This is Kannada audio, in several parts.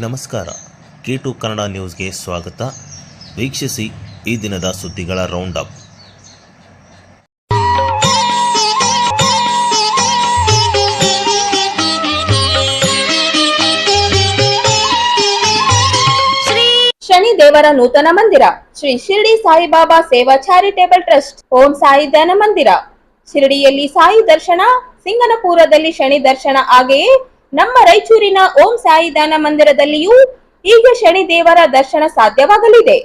ನಮಸ್ಕಾರ. K2 ಕನ್ನಡ ನ್ಯೂಸ್ಗೆ ಸ್ವಾಗತ. ವೀಕ್ಷಿಸಿ ಈ ದಿನದ ಸುದ್ದಿಗಳ ರೌಂಡ್ ಅಪ್. ಶನಿ ದೇವರ ನೂತನ ಮಂದಿರ ಶ್ರೀ ಶಿರಡಿ ಸಾಯಿಬಾಬಾ ಸೇವಾ ಚಾರಿಟೇಬಲ್ ಟ್ರಸ್ಟ್ ಓಂ ಸಾಯಿ ಧ್ಯಾನ ಮಂದಿರ. ಶಿರಡಿಯಲ್ಲಿ ಸಾಯಿ ದರ್ಶನ, ಸಿಂಗನಪುರದಲ್ಲಿ ಶನಿ ದರ್ಶನ, ಹಾಗೆಯೇ ನಮ್ಮ ರಾಯಚೂರಿನ ಓಂ ಸಾಯಿ ಧ್ಯಾನ ಮಂದಿರದಲ್ಲಿಯೂ ಈಗ ಶನಿ ದೇವರ ದರ್ಶನ ಸಾಧ್ಯವಾಗಲಿದೆ.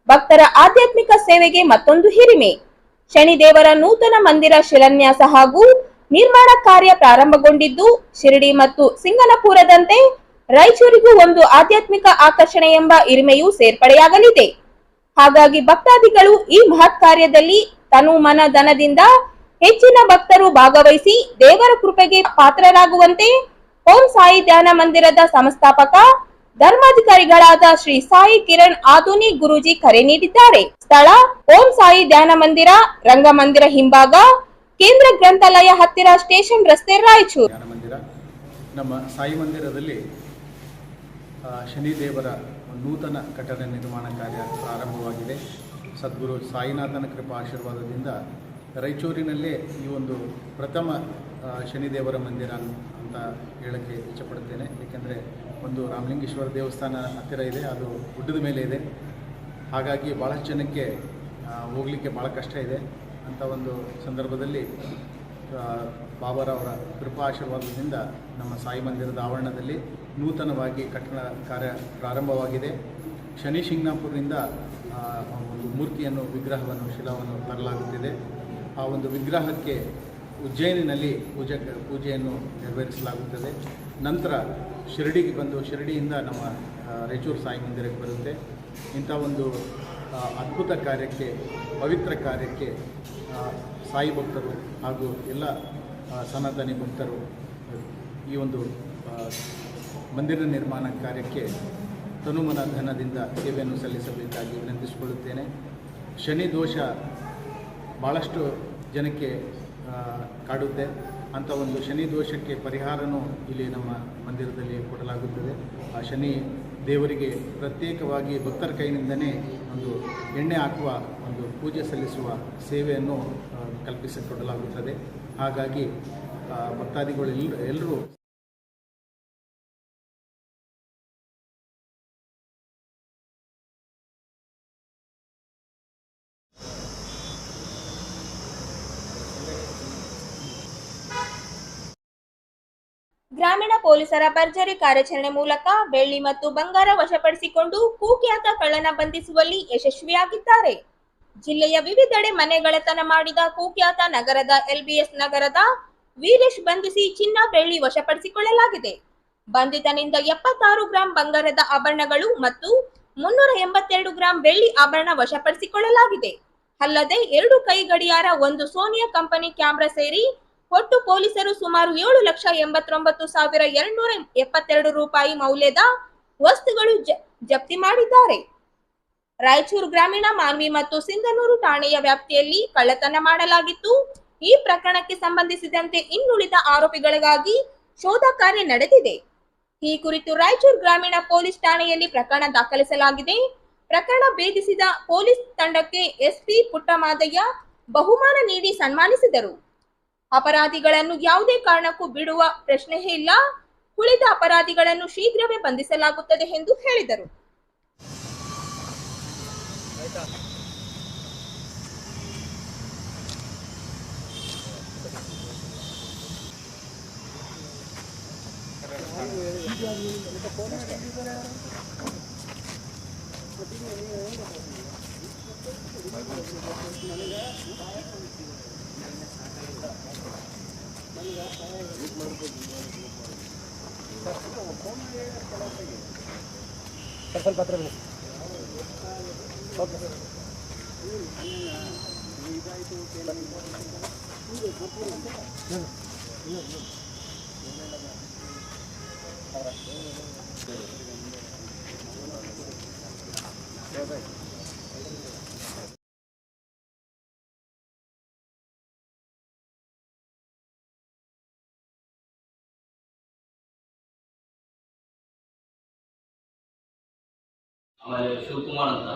ಭಕ್ತರ ಆಧ್ಯಾತ್ಮಿಕ ಸೇವೆಗೆ ಮತ್ತೊಂದು ಹಿರಿಮೆ. ಶನಿ ದೇವರ ನೂತನ ಮಂದಿರ ಶಿಲಾನ್ಯಾಸ ಹಾಗೂ ನಿರ್ಮಾಣ ಕಾರ್ಯ ಪ್ರಾರಂಭಗೊಂಡಿದ್ದು, ಶಿರಡಿ ಮತ್ತು ಸಿಂಗನಪುರದಂತೆ ರಾಯಚೂರಿಗೂ ಒಂದು ಆಧ್ಯಾತ್ಮಿಕ ಆಕರ್ಷಣೆ ಎಂಬ ಹಿರಿಮೆಯೂ ಸೇರ್ಪಡೆಯಾಗಲಿದೆ. ಹಾಗಾಗಿ ಭಕ್ತಾದಿಗಳು ಈ ಮಹತ್ ಕಾರ್ಯದಲ್ಲಿ ತನು ಮನ ಧನದಿಂದ ಹೆಚ್ಚಿನ ಭಕ್ತರು ಭಾಗವಹಿಸಿ ದೇವರ ಕೃಪೆಗೆ ಪಾತ್ರರಾಗುವಂತೆ ಓಂ ಸಾಯಿ ಧ್ಯಾನ ಮಂದಿರದ ಸಂಸ್ಥಾಪಕ ಧರ್ಮಾಧಿಕಾರಿಗಳಾದ ಶ್ರೀ ಸಾಯಿ ಕಿರಣ್ ಆಧುನಿ ಗುರೂಜಿ ಕರೆ ನೀಡಿದ್ದಾರೆ. ಸ್ಥಳ ಓಂ ಸಾಯಿ ಧ್ಯಾನ ಮಂದಿರ, ರಂಗಮಂದಿರ ಹಿಂಭಾಗ, ಕೇಂದ್ರ ಗ್ರಂಥಾಲಯ ಹತ್ತಿರ, ಸ್ಟೇಷನ್ ರಸ್ತೆ, ರಾಯಚೂರು. ನಮ್ಮ ಸಾಯಿ ಮಂದಿರದಲ್ಲಿ ಶನಿ ದೇವರ ನೂತನ ಕಟ್ಟಡ ನಿರ್ಮಾಣ ಕಾರ್ಯ ಪ್ರಾರಂಭವಾಗಿದೆ. ಸದ್ಗುರು ಸಾಯಿನಾಥನ ಕೃಪಾ ಆಶೀರ್ವಾದದಿಂದ ರಾಯಚೂರಿನಲ್ಲೇ ಈ ಒಂದು ಪ್ರಥಮ ಶನಿದೇವರ ಮಂದಿರ ಅಂತ ಹೇಳೋಕ್ಕೆ ಇಷ್ಟಪಡುತ್ತೇನೆ. ಏಕೆಂದರೆ ಒಂದು ರಾಮಲಿಂಗೇಶ್ವರ ದೇವಸ್ಥಾನ ಹತ್ತಿರ ಇದೆ, ಅದು ಗುಡ್ಡದ ಮೇಲೆ ಇದೆ. ಹಾಗಾಗಿ ಭಾಳಷ್ಟು ಜನಕ್ಕೆ ಹೋಗಲಿಕ್ಕೆ ಭಾಳ ಕಷ್ಟ ಇದೆ. ಅಂಥ ಒಂದು ಸಂದರ್ಭದಲ್ಲಿ ಬಾಬಾರವರ ಕೃಪಾ ಆಶೀರ್ವಾದದಿಂದ ನಮ್ಮ ಸಾಯಿ ಮಂದಿರದ ಆವರಣದಲ್ಲಿ ನೂತನವಾಗಿ ಕಟ್ಟಡ ಕಾರ್ಯ ಪ್ರಾರಂಭವಾಗಿದೆ. ಶನಿ ಶಿಂಗನಾಪುರದಿಂದ ಒಂದು ಮೂರ್ತಿಯನ್ನು, ವಿಗ್ರಹವನ್ನು, ಶಿಲಾವನ್ನು ತರಲಾಗುತ್ತಿದೆ. ಆ ಒಂದು ವಿಗ್ರಹಕ್ಕೆ ಉಜ್ಜಯಿನಿನಲ್ಲಿ ಪೂಜೆಯನ್ನು ನೆರವೇರಿಸಲಾಗುತ್ತದೆ. ನಂತರ ಶಿರಡಿಗೆ ಬಂದು ಶಿರಡಿಯಿಂದ ನಮ್ಮ ರಾಯಚೂರು ಸಾಯಿ ಮಂದಿರಕ್ಕೆ ಬರುತ್ತೆ. ಇಂಥ ಒಂದು ಅದ್ಭುತ ಕಾರ್ಯಕ್ಕೆ, ಪವಿತ್ರ ಕಾರ್ಯಕ್ಕೆ ಸಾಯಿ ಭಕ್ತರು ಹಾಗೂ ಎಲ್ಲ ಸನಾತನಿ ಭಕ್ತರು ಈ ಒಂದು ಮಂದಿರ ನಿರ್ಮಾಣ ಕಾರ್ಯಕ್ಕೆ ತನುಮನ ಧನದಿಂದ ಸೇವೆಯನ್ನು ಸಲ್ಲಿಸಬೇಕಾಗಿ ವಿನಂತಿಸಿಕೊಳ್ಳುತ್ತೇನೆ. ಶನಿ ದೋಷ ಭಾಳಷ್ಟು ಜನಕ್ಕೆ ಕಾಡುತ್ತೆ. ಅಂಥ ಒಂದು ಶನಿ ದೋಷಕ್ಕೆ ಪರಿಹಾರನೂ ಇಲ್ಲಿ ನಮ್ಮ ಮಂದಿರದಲ್ಲಿ ಕೊಡಲಾಗುತ್ತದೆ. ಆ ಶನಿ ದೇವರಿಗೆ ಪ್ರತ್ಯೇಕವಾಗಿ ಭಕ್ತರ ಕೈಯಿಂದನೇ ಒಂದು ಎಣ್ಣೆ ಹಾಕುವ, ಒಂದು ಪೂಜೆ ಸಲ್ಲಿಸುವ ಸೇವೆಯನ್ನು ಕಲ್ಪಿಸಿಕೊಡಲಾಗುತ್ತದೆ. ಹಾಗಾಗಿ ಭಕ್ತಾದಿಗಳು ಎಲ್ಲರೂ ಗ್ರಾಮೀಣ ಪೊಲೀಸರ ಭರ್ಜರಿ ಕಾರ್ಯಾಚರಣೆ ಮೂಲಕ ಬೆಳ್ಳಿ ಮತ್ತು ಬಂಗಾರ ವಶಪಡಿಸಿಕೊಂಡು ಕುಖ್ಯಾತ ಕಳ್ಳನ ಬಂಧಿಸುವಲ್ಲಿ ಯಶಸ್ವಿಯಾಗಿದ್ದಾರೆ. ಜಿಲ್ಲೆಯ ವಿವಿಧೆಡೆ ಮನೆಗಳ್ಳತನ ಮಾಡಿದ ಕುಖ್ಯಾತ ನಗರದ LBS ನಗರದ ವೀರೇಶ್ ಬಂಧಿಸಿ ಚಿನ್ನ, ಬೆಳ್ಳಿ ವಶಪಡಿಸಿಕೊಳ್ಳಲಾಗಿದೆ. ಬಂಧಿತನಿಂದ 76 ಗ್ರಾಂ ಬಂಗಾರದ ಆಭರಣಗಳು ಮತ್ತು 382 ಗ್ರಾಂ ಬೆಳ್ಳಿ ಆಭರಣ ವಶಪಡಿಸಿಕೊಳ್ಳಲಾಗಿದೆ. ಅಲ್ಲದೆ 2 ಕೈ ಗಡಿಯಾರ, 1 ಸೋನಿಯಾ ಕಂಪನಿ ಕ್ಯಾಮೆರಾ ಸೇರಿ ಒಟ್ಟು ಪೊಲೀಸರು ಸುಮಾರು 7,89,272 ರೂಪಾಯಿ ಮೌಲ್ಯದ ವಸ್ತುಗಳು ಜಪ್ತಿ ಮಾಡಿದ್ದಾರೆ. ರಾಯಚೂರು ಗ್ರಾಮೀಣ, ಮಾನ್ವಿ ಮತ್ತು ಸಿಂಧನೂರು ಠಾಣೆಯ ವ್ಯಾಪ್ತಿಯಲ್ಲಿ ಕಳ್ಳತನ ಮಾಡಲಾಗಿತ್ತು. ಈ ಪ್ರಕರಣಕ್ಕೆ ಸಂಬಂಧಿಸಿದಂತೆ ಇನ್ನುಳಿದ ಆರೋಪಿಗಳಿಗಾಗಿ ಶೋಧ ಕಾರ್ಯ ನಡೆದಿದೆ. ಈ ಕುರಿತು ರಾಯಚೂರು ಗ್ರಾಮೀಣ ಪೊಲೀಸ್ ಠಾಣೆಯಲ್ಲಿ ಪ್ರಕರಣ ದಾಖಲಿಸಲಾಗಿದೆ. ಪ್ರಕರಣ ಭೇದಿಸಿದ ಪೊಲೀಸ್ ತಂಡಕ್ಕೆ SP ಪುಟ್ಟಮಾದಯ್ಯ ಬಹುಮಾನ ನೀಡಿ ಸನ್ಮಾನಿಸಿದರು. ಅಪರಾಧಿಗಳನ್ನು ಯಾವುದೇ ಕಾರಣಕ್ಕೂ ಬಿಡುವ ಪ್ರಶ್ನೆಯೇ ಇಲ್ಲ. ಉಳಿದ ಅಪರಾಧಿಗಳನ್ನು ಶೀಘ್ರವೇ ಬಂಧಿಸಲಾಗುತ್ತದೆ ಎಂದು ಹೇಳಿದರು. ಸ್ವಲ್ಪ ಹತ್ರ ಬನ್ನಿ. ಓಕೆ. ಆಮೇಲೆ ಶಿವಕುಮಾರ್ ಅಂತ,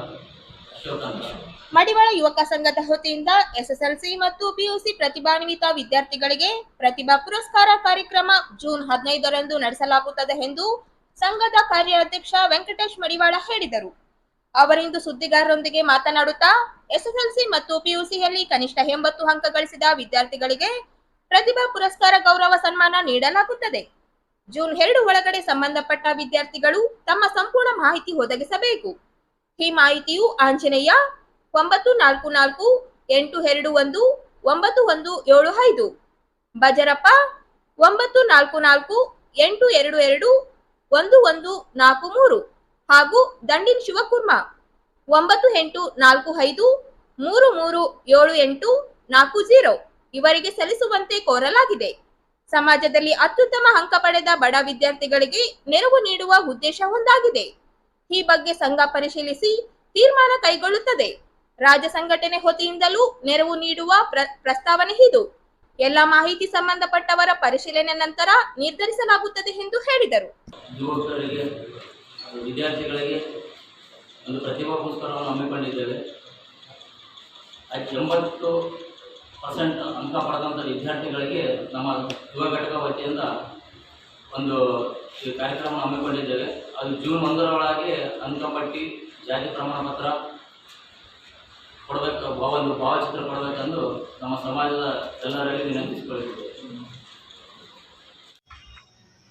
ಅಶೋಕ್ ಅಂತ. ಮಡಿವಾಳ ಯುವಕ ಸಂಘದ ವತಿಯಿಂದ ಎಸ್ಎಸ್ಎಲ್ಸಿ ಮತ್ತು ಪಿಯುಸಿ ಪ್ರತಿಭಾನ್ವಿತ ವಿದ್ಯಾರ್ಥಿಗಳಿಗೆ ಪ್ರತಿಭಾ ಪುರಸ್ಕಾರ ಕಾರ್ಯಕ್ರಮ ಜೂನ್ 15ರಂದು ನಡೆಸಲಾಗುತ್ತದೆ ಎಂದು ಸಂಘದ ಕಾರ್ಯಾಧ್ಯಕ್ಷ ವೆಂಕಟೇಶ್ ಮಡಿವಾಳ ಹೇಳಿದರು. ಅವರಿಂದು ಸುದ್ದಿಗಾರರೊಂದಿಗೆ ಮಾತನಾಡುತ್ತಾ ಎಸ್ಎಸ್ಎಲ್ಸಿ ಮತ್ತು ಪಿಯುಸಿಯಲ್ಲಿ ಕನಿಷ್ಠ 80 ಅಂಕ ಗಳಿಸಿದ ವಿದ್ಯಾರ್ಥಿಗಳಿಗೆ ಪ್ರತಿಭಾ ಪುರಸ್ಕಾರ ಗೌರವ ಸನ್ಮಾನ ನೀಡಲಾಗುತ್ತದೆ. ಜೂನ್ 2 ಒಳಗಡೆ ಸಂಬಂಧಪಟ್ಟ ವಿದ್ಯಾರ್ಥಿಗಳು ತಮ್ಮ ಸಂಪೂರ್ಣ ಮಾಹಿತಿ ಒದಗಿಸಬೇಕು. ಈ ಮಾಹಿತಿಯು ಆಂಜನೇಯ 944-821-9175, ಬಜರಪ್ಪ 944-822-1143 ಹಾಗೂ ದಂಡಿನ್ ಶಿವಕುರ್ಮ 9845-337840 ಇವರಿಗೆ ಸಲ್ಲಿಸುವಂತೆ ಕೋರಲಾಗಿದೆ. ಸಮಾಜದಲ್ಲಿ ಅತ್ಯುತ್ತಮ ಅಂಕ ಪಡೆದ ಬಡ ವಿದ್ಯಾರ್ಥಿಗಳಿಗೆ ನೆರವು ನೀಡುವ ಉದ್ದೇಶ ಹೊಂದಾಗಿದೆ. ಈ ಬಗ್ಗೆ ಸಂಘ ಪರಿಶೀಲಿಸಿ ತೀರ್ಮಾನ ಕೈಗೊಳ್ಳುತ್ತದೆ. ರಾಜ್ಯ ಸಂಘಟನೆ ವತಿಯಿಂದಲೂ ನೆರವು ನೀಡುವ ಪ್ರಸ್ತಾವನೆ ಇದು. ಎಲ್ಲ ಮಾಹಿತಿ ಸಂಬಂಧಪಟ್ಟವರ ಪರಿಶೀಲನೆ ನಂತರ ನಿರ್ಧರಿಸಲಾಗುತ್ತದೆ ಎಂದು ಹೇಳಿದರು. ಯುವಕರಿಗೆ, ವಿದ್ಯಾರ್ಥಿಗಳಿಗೆ ಒಂದು ಪ್ರತಿಭಾ ಪುರಸ್ಕಾರವನ್ನು ಹಮ್ಮಿಕೊಂಡಿದ್ದೇವೆ. 80% ಅಂಕ ಪಡೆದಂಥ ವಿದ್ಯಾರ್ಥಿಗಳಿಗೆ ನಮ್ಮ ಯುವ ಘಟಕ ವತಿಯಿಂದ ಒಂದು ಈ ಕಾರ್ಯಕ್ರಮ ಹಮ್ಮಿಕೊಂಡಿದ್ದೇವೆ. ಅದು ಜೂನ್ 1ರೊಳಗೆ ಅಂಕಪಟ್ಟಿ, ಜಾತಿ ಪ್ರಮಾಣ ಪತ್ರ ಕೊಡಬೇಕು, ಒಂದು ಭಾವಚಿತ್ರ ಕೊಡಬೇಕೆಂದು ನಮ್ಮ ಸಮಾಜದ ಎಲ್ಲರಲ್ಲಿ ವಿನಂತಿಸಿಕೊಳ್ಳುತ್ತೇವೆ.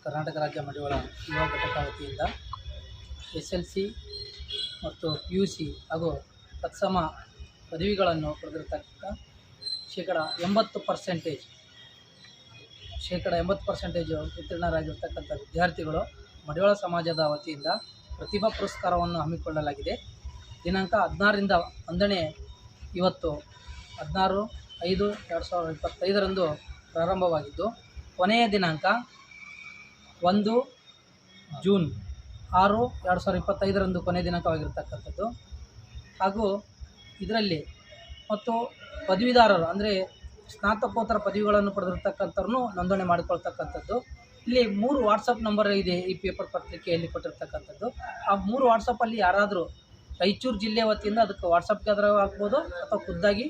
ಕರ್ನಾಟಕ ರಾಜ್ಯ ಮಡಿವಾಳ ಯುವ ಘಟಕ ವತಿಯಿಂದ SLC ಮತ್ತು PUC ಹಾಗೂ ತತ್ಸಮ ಪದವಿಗಳನ್ನು ಪಡೆದಿರತಕ್ಕ ಶೇಕಡ 80% ಉತ್ತೀರ್ಣರಾಗಿರ್ತಕ್ಕಂಥ ವಿದ್ಯಾರ್ಥಿಗಳು ಮಡಿವಾಳ ಸಮಾಜದ ವತಿಯಿಂದ ಪ್ರತಿಭಾ ಪುರಸ್ಕಾರವನ್ನು ಹಮ್ಮಿಕೊಳ್ಳಲಾಗಿದೆ. ದಿನಾಂಕ 16ರಿಂದ 1ನೇ ಇವತ್ತು 16/5/2025ರಂದು ಪ್ರಾರಂಭವಾಗಿದ್ದು, ಕೊನೆಯ ದಿನಾಂಕ 1 ಜೂನ್ 6/2025ರಂದು ಕೊನೆಯ ದಿನಾಂಕವಾಗಿರ್ತಕ್ಕಂಥದ್ದು. ಹಾಗೂ ಇದರಲ್ಲಿ ಮತ್ತು ಪದವೀಧರರು ಅಂದರೆ ಸ್ನಾತಕೋತ್ತರ ಪದವಿಗಳನ್ನು ಪಡೆದಿರ್ತಕ್ಕಂಥವ್ರನ್ನು ನೋಂದಣಿ ಮಾಡಿಕೊಳ್ತಕ್ಕಂಥದ್ದು. ಇಲ್ಲಿ 3 ವಾಟ್ಸಪ್ ನಂಬರ್ ಇದೆ ಈ ಪೇಪರ್ ಪತ್ರಿಕೆಯಲ್ಲಿ ಕೊಟ್ಟಿರ್ತಕ್ಕಂಥದ್ದು. ಆ 3 ವಾಟ್ಸಪ್ಪಲ್ಲಿ ಯಾರಾದರೂ ರಾಯಚೂರು ಜಿಲ್ಲೆ ವತಿಯಿಂದ ಅದಕ್ಕೆ ವಾಟ್ಸಪ್ಗೆ ಅದರ ಹಾಕ್ಬೋದು, ಅಥವಾ ಖುದ್ದಾಗಿ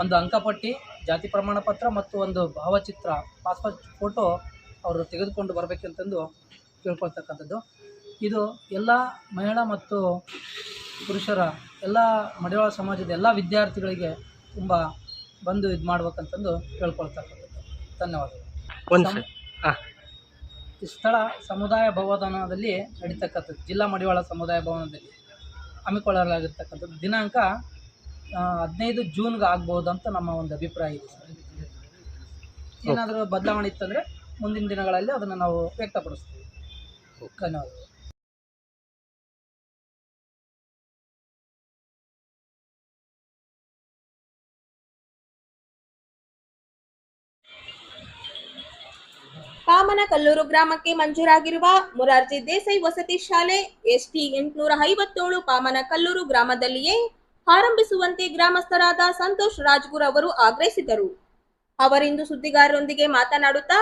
ಒಂದು ಅಂಕಪಟ್ಟಿ, ಜಾತಿ ಪ್ರಮಾಣ ಪತ್ರ ಮತ್ತು ಒಂದು ಭಾವಚಿತ್ರ, ಪಾಸ್ಪೋರ್ಟ್ ಫೋಟೋ ಅವರು ತೆಗೆದುಕೊಂಡು ಬರಬೇಕಂತಂದು ಕೇಳ್ಕೊಳ್ತಕ್ಕಂಥದ್ದು. ಇದು ಎಲ್ಲ ಮಹಿಳಾ ಮತ್ತು ಪುರುಷರ ಎಲ್ಲ ಮಡಿವಾಳ ಸಮಾಜದ ಎಲ್ಲ ವಿದ್ಯಾರ್ಥಿಗಳಿಗೆ ತುಂಬ ಬಂದು ಇದು ಮಾಡ್ಬೇಕಂತಂದು ಕೇಳ್ಕೊಳ್ತಕ್ಕಂಥದ್ದು. ಧನ್ಯವಾದಗಳು. ಈ ಸ್ಥಳ ಸಮುದಾಯ ಭವನದಲ್ಲಿ ನಡೀತಕ್ಕಂಥದ್ದು, ಜಿಲ್ಲಾ ಮಡಿವಾಳ ಸಮುದಾಯ ಭವನದಲ್ಲಿ ಹಮ್ಮಿಕೊಳ್ಳಲಾಗಿರ್ತಕ್ಕಂಥದ್ದು. ದಿನಾಂಕ 15 ಜೂನ್ಗೆ ಆಗ್ಬೋದು ಅಂತ ನಮ್ಮ ಒಂದು ಅಭಿಪ್ರಾಯ ಇದೆ ಸರ್. ಏನಾದರೂ ಬದಲಾವಣೆ ಇತ್ತಂದರೆ ಮುಂದಿನ ದಿನಗಳಲ್ಲಿ ಅದನ್ನು ನಾವು ವ್ಯಕ್ತಪಡಿಸ್ತೀವಿ. ಧನ್ಯವಾದಗಳು. ಪಾಮನಕಲ್ಲೂರು ಗ್ರಾಮಕ್ಕೆ ಮಂಜೂರಾಗಿರುವ ಮೊರಾರ್ಜಿ ದೇಸಾಯಿ ವಸತಿ ಶಾಲೆ ST 857 ಪಾಮನಕಲ್ಲೂರು ಗ್ರಾಮದಲ್ಲಿಯೇ ಆರಂಭಿಸುವಂತೆ ಗ್ರಾಮಸ್ಥರಾದ ಸಂತೋಷ್ ರಾಜ್ಗುರ್ ಅವರು ಆಗ್ರಹಿಸಿದರು. ಅವರಿಂದು ಸುದ್ದಿಗಾರರೊಂದಿಗೆ ಮಾತನಾಡುತ್ತಾ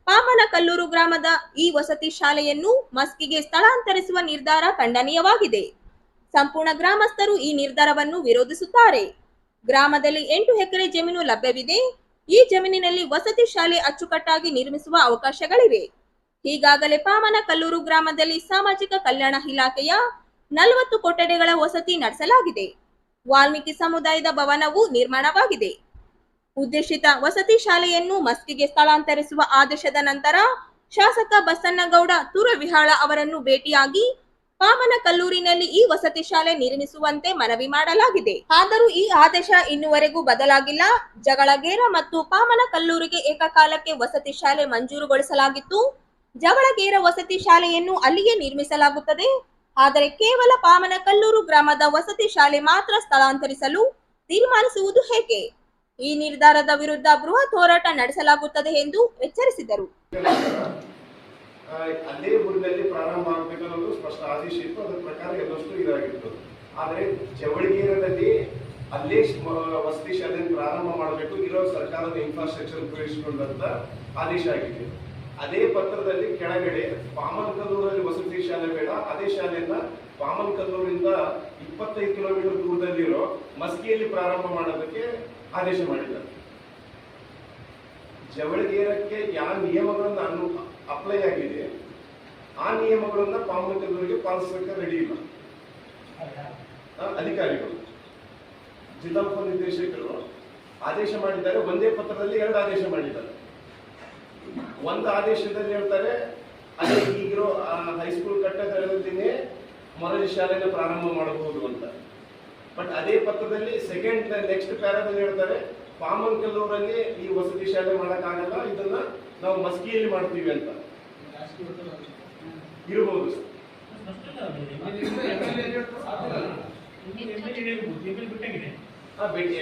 ಪಾಮನಕಲ್ಲೂರು ಗ್ರಾಮದ ಈ ವಸತಿ ಶಾಲೆಯನ್ನು ಮಸ್ಕಿಗೆ ಸ್ಥಳಾಂತರಿಸುವ ನಿರ್ಧಾರ ಖಂಡನೀಯವಾಗಿದೆ. ಸಂಪೂರ್ಣ ಗ್ರಾಮಸ್ಥರು ಈ ನಿರ್ಧಾರವನ್ನು ವಿರೋಧಿಸುತ್ತಾರೆ. ಗ್ರಾಮದಲ್ಲಿ 8 ಎಕರೆ ಜಮೀನು ಲಭ್ಯವಿದೆ. ಈ ಜಮೀನಿನಲ್ಲಿ ವಸತಿ ಶಾಲೆ ಅಚ್ಚುಕಟ್ಟಾಗಿ ನಿರ್ಮಿಸುವ ಅವಕಾಶಗಳಿವೆ. ಈಗಾಗಲೇ ಪಾಮನಕಲ್ಲೂರು ಗ್ರಾಮದಲ್ಲಿ ಸಾಮಾಜಿಕ ಕಲ್ಯಾಣ ಇಲಾಖೆಯ 40 ಕೊಠಡಿಗಳ ವಸತಿ ನಡೆಸಲಾಗಿದೆ. ವಾಲ್ಮೀಕಿ ಸಮುದಾಯದ ಭವನವು ನಿರ್ಮಾಣವಾಗಿದೆ. ಉದ್ದೇಶಿತ ವಸತಿ ಶಾಲೆಯನ್ನು ಮಸ್ಕಿಗೆ ಸ್ಥಳಾಂತರಿಸುವ ಆದೇಶದ ನಂತರ ಶಾಸಕ ಬಸನ್ನಗೌಡ ತುರವಿಹಾಳ ಅವರನ್ನು ಭೇಟಿಯಾಗಿ ಪಾಮನಕಲ್ಲೂರಿನಲ್ಲಿ ಈ ವಸತಿ ಶಾಲೆ ನಿರ್ಮಿಸುವಂತೆ ಮನವಿ ಮಾಡಲಾಗಿದೆ. ಆದರೂ ಈ ಆದೇಶ ಇನ್ನುವರೆಗೂ ಬದಲಾಗಿಲ್ಲ. ಜಗಳಗೇರ ಮತ್ತು ಪಾಮನಕಲ್ಲೂರಿಗೆ ಏಕಕಾಲಕ್ಕೆ ವಸತಿ ಶಾಲೆ ಮಂಜೂರುಗೊಳಿಸಲಾಗಿತ್ತು. ಜಗಳಗೇರ ವಸತಿ ಶಾಲೆಯನ್ನು ಅಲ್ಲಿಯೇ ನಿರ್ಮಿಸಲಾಗುತ್ತದೆ. ಆದರೆ ಕೇವಲ ಪಾಮನಕಲ್ಲೂರು ಗ್ರಾಮದ ವಸತಿ ಶಾಲೆ ಮಾತ್ರ ಸ್ಥಳಾಂತರಿಸಲು ತೀರ್ಮಾನಿಸುವುದು ಹೇಗೆ? ಈ ನಿರ್ಧಾರದ ವಿರುದ್ಧ ಬೃಹತ್ ಹೋರಾಟ ನಡೆಸಲಾಗುತ್ತದೆ ಎಂದು ಎಚ್ಚರಿಸಿದರು. ಅದೇ ಊರಿನಲ್ಲಿ ಪ್ರಾರಂಭ ಆಗಬೇಕು ಅನ್ನೋದು ಸ್ಪಷ್ಟ ಆದೇಶ ಇತ್ತು. ಅದರ ಪ್ರಕಾರ ಎಲ್ಲಷ್ಟು ಇದಾಗಿತ್ತು. ಆದರೆ ಜವಳಗೇರದಲ್ಲಿ ಅಲ್ಲೇ ವಸತಿ ಶಾಲೆಯನ್ನು ಪ್ರಾರಂಭ ಮಾಡಬೇಕು, ಇರೋ ಸರ್ಕಾರದ ಇನ್ಫ್ರಾಸ್ಟ್ರಕ್ಚರ್ ಉಪಯೋಗಿಸಿಕೊಂಡಂತ ಆದೇಶ ಆಗಿದೆ. ಅದೇ ಪತ್ರದಲ್ಲಿ ಕೆಳಗಡೆ ಪಾಮನ್ಕಲ್ಲೂರಲ್ಲಿ ವಸತಿ ಶಾಲೆ ಬೇಡ, ಅದೇ ಶಾಲೆಯನ್ನ ಪಾಮನ್ಕಲ್ಲೂರಿಂದ 25 ಕಿಲೋಮೀಟರ್ ದೂರದಲ್ಲಿರೋ ಮಸ್ಕಿಯಲ್ಲಿ ಪ್ರಾರಂಭ ಮಾಡೋದಕ್ಕೆ ಆದೇಶ ಮಾಡಿದ್ದಾರೆ. ಜವಳಗೇರಕ್ಕೆ ಯಾವ ನಿಯಮಗಳನ್ನು ಅಪ್ಲೈ ಆಗಿದೆ ಆ ನಿಯಮಗಳನ್ನ ಪಾಮನ್ಕಲ್ಲೂರಿಗೆ ಪಾಲಿಸಕ್ಕೆ ರೆಡಿ ಇಲ್ಲ ಅಧಿಕಾರಿಗಳು. ಜಿಲ್ಲಾ ಉಪನಿರ್ದೇಶಕರು ಆದೇಶ ಮಾಡಿದ್ದಾರೆ, ಒಂದೇ ಪತ್ರದಲ್ಲಿ 2 ಆದೇಶ ಮಾಡಿದ್ದಾರೆ. ಒಂದು ಆದೇಶದಲ್ಲಿ ಹೇಳ್ತಾರೆ ಅದೇ ಈಗಿರೋ ಹೈಸ್ಕೂಲ್ ಕಟ್ಟಡದಲ್ಲಿನೇ ಮೊದಲ ಶಾಲೆನ ಪ್ರಾರಂಭ ಮಾಡಬಹುದು ಅಂತ. ಬಟ್ ಅದೇ ಪತ್ರದಲ್ಲಿ ನೆಕ್ಸ್ಟ್ ಪ್ಯಾರಾದಲ್ಲಿ ಹೇಳ್ತಾರೆ ಪಾಮನ್ಕಲ್ಲೂರಲ್ಲಿ ಈ ವಸತಿ ಶಾಲೆ ಮಾಡೋಕ್ಕಾಗಲ್ಲ, ಇದನ್ನ ನಾವು ಮಸ್ಕಿಯಲ್ಲಿ ಮಾಡ್ತೀವಿ ಅಂತ. ಇರಬಹುದು ಸರ್.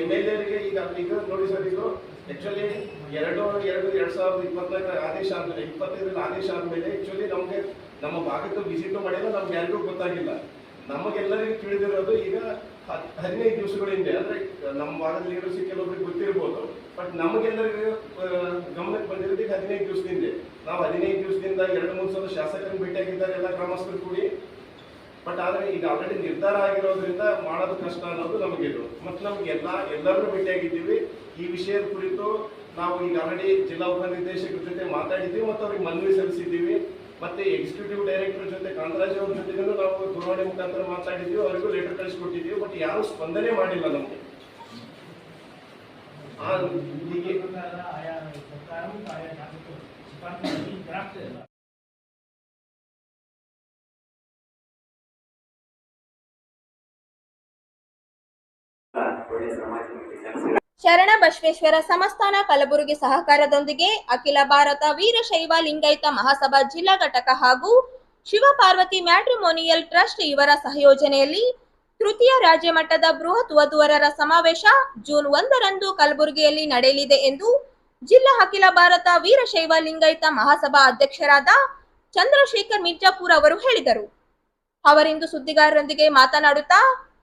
MLA ಈಗ ನೋಡಿ ಸರ್, ಇದು ಆಕ್ಚುಲಿ 2024 ಆದೇಶ ಆದ್ಮೇಲೆ 25ರಲ್ಲಿ ಆದೇಶ ಆದ್ಮೇಲೆ ಆಕ್ಚುಲಿ ನಮ್ಗೆ ನಮ್ಮ ಭಾಗಕ್ಕೆ ವಿಸಿಟ್ ಮಾಡಿಲ್ಲ, ನಮ್ಗೆ ಯಾರಿಗೂ ಗೊತ್ತಾಗಿಲ್ಲ. ನಮಗೆಲ್ಲರಿಗೂ ತಿಳಿದಿರೋದು ಈಗ 15 ದಿವಸಗಳ ಹಿಂದೆ, ಅಂದ್ರೆ ನಮ್ಮ ಭಾಗದ ಲೀಡರ್ಸ್ ಕೆಲವೊಬ್ಬರಿಗೆ ಗೊತ್ತಿರ್ಬೋದು, ಬಟ್ ನಮಗೆಲ್ಲರಿಗೂ ಗಮನಕ್ಕೆ ಬಂದಿರೋದು ಈಗ 15 ದಿವಸದ ಹಿಂದೆ. ನಾವು 15 ದಿವಸದಿಂದ 2-3 ಸಲ ಶಾಸಕರನ್ನು ಭೇಟಿಯಾಗಿದ್ದಾರೆ ಎಲ್ಲ ಗ್ರಾಮಸ್ಥರು ಕೂಡಿ. ಬಟ್ ಆದ್ರೆ ಈಗ ಆಲ್ರೆಡಿ ನಿರ್ಧಾರ ಆಗಿರೋದ್ರಿಂದ ಮಾಡೋದು ಕಷ್ಟ ಅನ್ನೋದು ನಮಗಿದು. ಮತ್ತೆ ನಮ್ಗೆ ಎಲ್ಲರೂ ಭೇಟಿಯಾಗಿದ್ದೀವಿ. ಈ ವಿಷಯದ ಕುರಿತು ನಾವು ಈಗ ಆಲ್ರೆಡಿ ಜಿಲ್ಲಾ ಉಪನಿರ್ದೇಶಕರ ಜೊತೆ ಮಾತಾಡಿದ್ದೀವಿ ಮತ್ತು ಅವ್ರಿಗೆ ಮನವಿ ಸಲ್ಲಿಸಿದ್ದೀವಿ. ಮತ್ತೆ ಎಕ್ಸಿಕ್ಯೂಟಿವ್ ಡೈರೆಕ್ಟರ್ ಜೊತೆ ಕಾಂತರಾಜ್ ಅವ್ರ ಜೊತೆಗೂ ನಾವು ದೂರವಾಣಿ ಮುಖಾಂತರ ಮಾತಾಡಿದ್ದೀವಿ, ಅವರಿಗೂ ಲೆಟರ್ ಕಳಿಸ್ಕೊಟ್ಟಿದ್ದೀವಿ. ಬಟ್ ಯಾರು ಸ್ಪಂದನೆ ಮಾಡಿಲ್ಲ ನಮಗೆ. ಶರಣ ಬಸವೇಶ್ವರ ಸಂಸ್ಥಾನ ಕಲಬುರಗಿ ಸಹಕಾರದೊಂದಿಗೆ ಅಖಿಲ ಭಾರತ ವೀರಶೈವ ಲಿಂಗಾಯತ ಮಹಾಸಭಾ ಜಿಲ್ಲಾ ಘಟಕ ಹಾಗೂ ಶಿವಪಾರ್ವತಿ ಮ್ಯಾಟ್ರಿಮೋನಿಯಲ್ ಟ್ರಸ್ಟ್ ಇವರ ಸಹಯೋಜನೆಯಲ್ಲಿ ತೃತೀಯ ರಾಜ್ಯ ಮಟ್ಟದ ಬೃಹತ್ ವಧುವರರ ಸಮಾವೇಶ ಜೂನ್ 1ರಂದು ಕಲಬುರಗಿಯಲ್ಲಿ ನಡೆಯಲಿದೆ ಎಂದು ಜಿಲ್ಲಾ ಅಖಿಲ ಭಾರತ ವೀರಶೈವ ಲಿಂಗಾಯತ ಮಹಾಸಭಾ ಅಧ್ಯಕ್ಷರಾದ ಚಂದ್ರಶೇಖರ್ ಮಿರ್ಜಾಪುರ್ ಅವರು ಹೇಳಿದರು. ಅವರಿಂದು ಸುದ್ದಿಗಾರರೊಂದಿಗೆ ಮಾತನಾಡುತ್ತಾ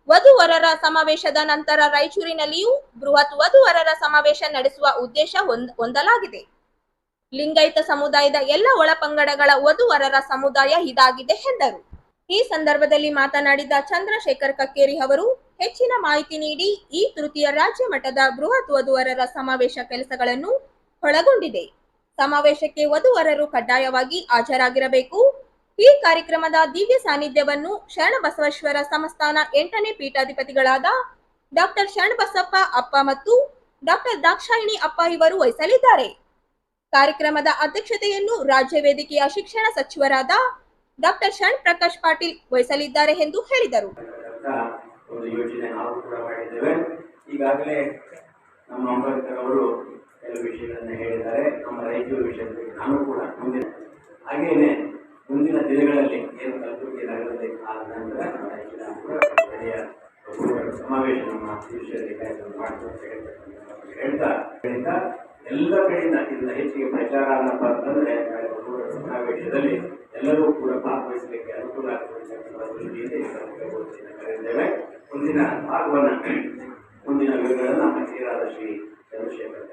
ವಧುವರರ ಸಮಾವೇಶದ ನಂತರ ರಾಯಚೂರಿನಲ್ಲಿಯೂ ಬೃಹತ್ ವಧುವರರ ಸಮಾವೇಶ ನಡೆಸುವ ಉದ್ದೇಶ ಹೊಂದಲಾಗಿದೆ. ಲಿಂಗಾಯತ ಸಮುದಾಯದ ಎಲ್ಲ ಒಳಪಂಗಡಗಳ ವಧುವರರ ಸಮುದಾಯ ಇದಾಗಿದೆ ಎಂದರು. ಈ ಸಂದರ್ಭದಲ್ಲಿ ಮಾತನಾಡಿದ ಚಂದ್ರಶೇಖರ್ ಕಕ್ಕೇರಿ ಅವರು ಹೆಚ್ಚಿನ ಮಾಹಿತಿ ನೀಡಿ ಈ ತೃತೀಯ ರಾಜ್ಯ ಮಟ್ಟದ ಬೃಹತ್ ವಧುವರರ ಸಮಾವೇಶ ಕೆಲಸಗಳನ್ನು ಒಳಗೊಂಡಿದೆ. ಸಮಾವೇಶಕ್ಕೆ ವಧುವರರು ಕಡ್ಡಾಯವಾಗಿ ಹಾಜರಾಗಿರಬೇಕು. ಈ ಕಾರ್ಯಕ್ರಮದ ದಿವ್ಯ ಸಾನ್ನಿಧ್ಯವನ್ನು ಶರಣಬಸವೇಶ್ವರ ಸಂಸ್ಥಾನ 8ನೇ ಪೀಠಾಧಿಪತಿಗಳಾದ ಡಾಕ್ಟರ್ ಶರಣಬಸಪ್ಪ ಅಪ್ಪ ಮತ್ತು ಡಾಕ್ಟರ್ ದಾಕ್ಷಾಯಿಣಿ ಅಪ್ಪ ಇವರು ವಹಿಸಲಿದ್ದಾರೆ. ಕಾರ್ಯಕ್ರಮದ ಅಧ್ಯಕ್ಷತೆಯನ್ನು ರಾಜ್ಯ ವೇದಿಕೆಯ ಶಿಕ್ಷಣ ಸಚಿವರಾದ ಡಾಕ್ಟರ್ ಶರಣ್ ಪ್ರಕಾಶ್ ಪಾಟೀಲ್ ವಹಿಸಲಿದ್ದಾರೆ ಎಂದು ಹೇಳಿದರು. ಈಗಾಗಲೇ ನಮ್ಮ ಅಂಬೇಡ್ಕರ್ ಅವರು ಕೆಲವು ವಿಷಯಗಳನ್ನು ಹೇಳಿದ್ದಾರೆ. ನಮ್ಮ ರಾಯಚೂರು ವಿಷಯದಲ್ಲಿ ನಾನು ಕೂಡ ಹಾಗೆಯೇ ಮುಂದಿನ ದಿನಗಳಲ್ಲಿ ಏನು ಕಲಬುರಗಿ ನಗರದಲ್ಲಿ ಆದ ನಂತರ ಸಮಾವೇಶ ನಮ್ಮ ವಿಷಯದಲ್ಲಿ ಹೇಳ್ತಾ ಎಲ್ಲ ಕಡೆಯಿಂದ ಇದನ್ನ ಹೆಚ್ಚಿಗೆ ಪ್ರಚಾರ ಅನ್ನಪ್ಪ ಅಂತಂದ್ರೆ ಸಮಾವೇಶದಲ್ಲಿ ಎಲ್ಲರೂ ಕೂಡ ಭಾಗವಹಿಸಲಿಕ್ಕೆ ಅನುಕೂಲ ಆಗತಕ್ಕಂಥ ದೃಷ್ಟಿಯಿಂದ ಕರೆದಿದ್ದೇವೆ. ಮುಂದಿನ ಭಾಗವನ್ನು ಮುಂದಿನ ವಿವರಗಳನ್ನು ನಮ್ಮ ಹಿರಿಯರಾದ ಶ್ರೀ ಚಂದ್ರಶೇಖರ್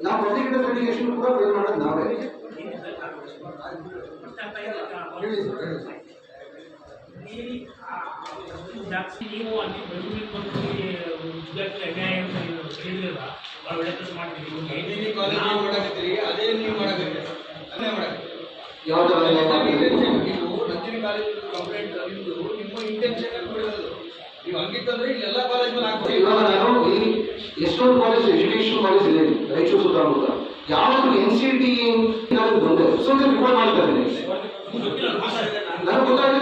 ನಾವು ಪ್ರತಿಕೂಲ ಲಿಟಿಗೇಷನ್ ಕೂಡ ಫೇಲ್ ಮಾಡೋದು ನಾವೇ. ನೀವು ಅಲ್ಲಿ ಬೆಂಗಳೂರಿಗೆ ಬಂದು ವಿದ್ಯಾರ್ಥಿ ಅನ್ಯಾಯ ಅಂತ ಹೇಳಿಲ್ಲ, ಭಾಳ ಒಳ್ಳೆ ಕೆಲಸ ಮಾಡ್ತೀವಿ. ಅದೇ ನೀವು ಮಾಡಬೇಕು, ಯಾವ್ದು ನೀವು ನಂದಿನಿ ಕಾಲೇಜ್ ಕಂಪ್ಲೇಂಟ್ ನಿಮ್ಮದು ನಿಮ್ಮ ಇಂಟೆನ್ಷನ್ ಬಿಡೋದು. ನೀವು ಹಂಗಿತ್ತಂದ್ರೆ ಇಲ್ಲೆಲ್ಲ ಕಾಲೇಜ್ಗಳು ಹಾಕ್ತೀವಿ. ಇವಾಗ ನಾನು ಈ ಎಷ್ಟೊಂದು ಕಾಲೇಜ್ ಎಜುಕೇಶನ್ ಕಾಲೇಜ್ ಇದೆ ರಾಯಚೂರು ಸುತ್ತಮುತ್ತ, ಯಾವುದು NCT ಬಂದೆ ಸುಮ್ಮನೆ ರಿಪೋರ್ಟ್ ಮಾಡ್ತಾ ಇದ್ದೀನಿ. ನನಗೆ ಗೊತ್ತಾಗಿದೆ.